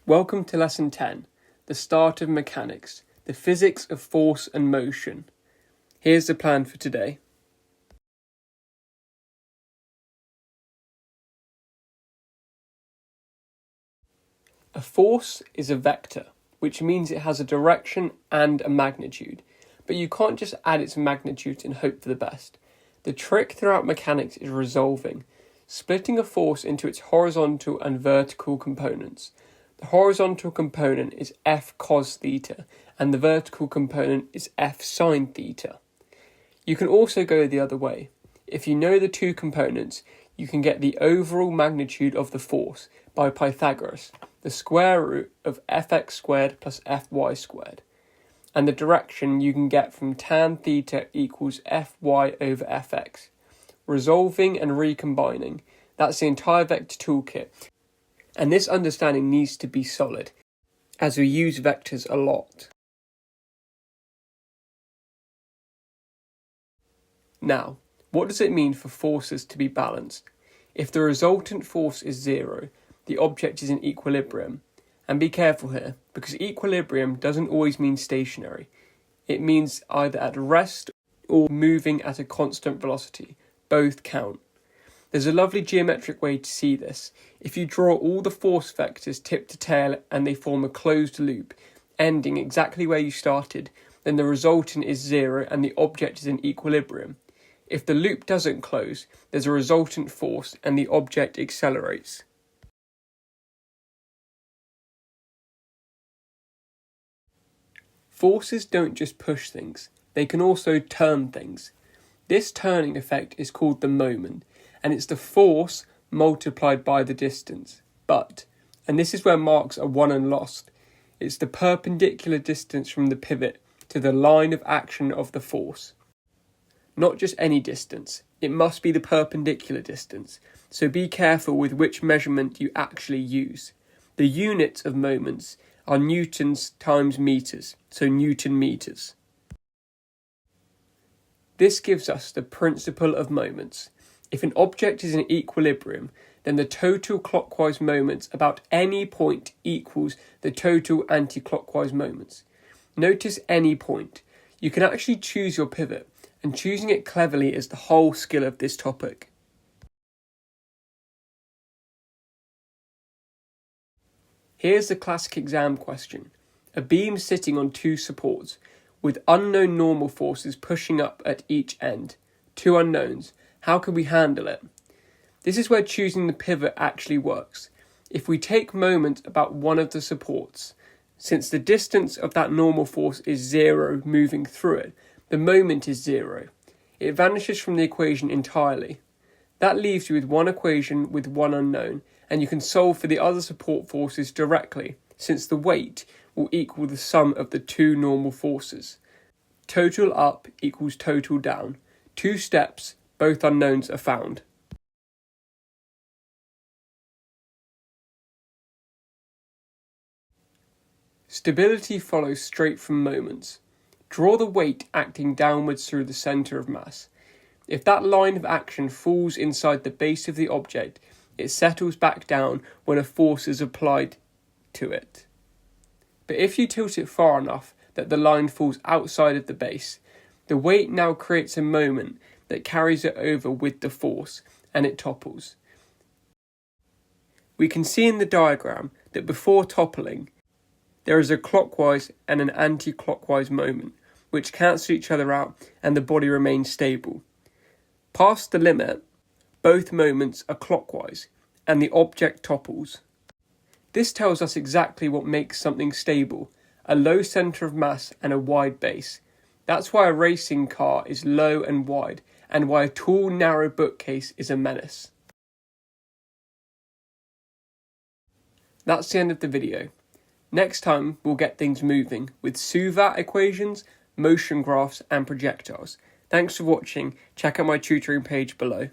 Welcome to Lesson 10, the start of mechanics, the physics of force and motion. Here's the plan for today. A force is a vector, which means it has a direction and a magnitude, but you can't just add its magnitude and hope for the best. The trick throughout mechanics is resolving, splitting a force into its horizontal and vertical components. The horizontal component is F cos theta, and the vertical component is F sin theta. You can also go the other way. If you know the two components, you can get the overall magnitude of the force by Pythagoras, the square root of fx squared plus fy squared. And the direction you can get from tan theta equals fy over fx. Resolving and recombining, that's the entire vector toolkit. And this understanding needs to be solid, as we use vectors a lot. Now, what does it mean for forces to be balanced? If the resultant force is zero, the object is in equilibrium. And be careful here, because equilibrium doesn't always mean stationary. It means either at rest or moving at a constant velocity. Both count. There's a lovely geometric way to see this. If you draw all the force vectors tip to tail and they form a closed loop, ending exactly where you started, then the resultant is zero and the object is in equilibrium. If the loop doesn't close, there's a resultant force and the object accelerates. Forces don't just push things, they can also turn things. This turning effect is called the moment, and it's the force multiplied by the distance. But, and this is where marks are won and lost, it's the perpendicular distance from the pivot to the line of action of the force. Not just any distance, it must be the perpendicular distance, so be careful with which measurement you actually use. The units of moments are newtons times meters, so Newton meters. This gives us the principle of moments. If an object is in equilibrium, then the total clockwise moments about any point equals the total anti-clockwise moments. Notice any point. You can actually choose your pivot, and choosing it cleverly is the whole skill of this topic. Here's the classic exam question. A beam sitting on two supports, with unknown normal forces pushing up at each end. Two unknowns. How can we handle it? This is where choosing the pivot actually works. If we take moment about one of the supports, since the distance of that normal force is zero moving through it, the moment is zero. It vanishes from the equation entirely. That leaves you with one equation with one unknown, and you can solve for the other support forces directly, since the weight will equal the sum of the two normal forces. Total up equals total down. 2 steps, both unknowns are found. Stability follows straight from moments. Draw the weight acting downwards through the centre of mass. If that line of action falls inside the base of the object, it settles back down when a force is applied to it. But if you tilt it far enough that the line falls outside of the base, the weight now creates a moment that carries it over with the force, and it topples. We can see in the diagram that before toppling, there is a clockwise and an anti-clockwise moment, which cancel each other out and the body remains stable. Past the limit, both moments are clockwise, and the object topples. This tells us exactly what makes something stable, a low centre of mass and a wide base. That's why a racing car is low and wide, and why a tall, narrow bookcase is a menace. That's the end of the video. Next time, we'll get things moving with Suvat equations, motion graphs and projectiles. Thanks for watching. Check out my tutoring page below.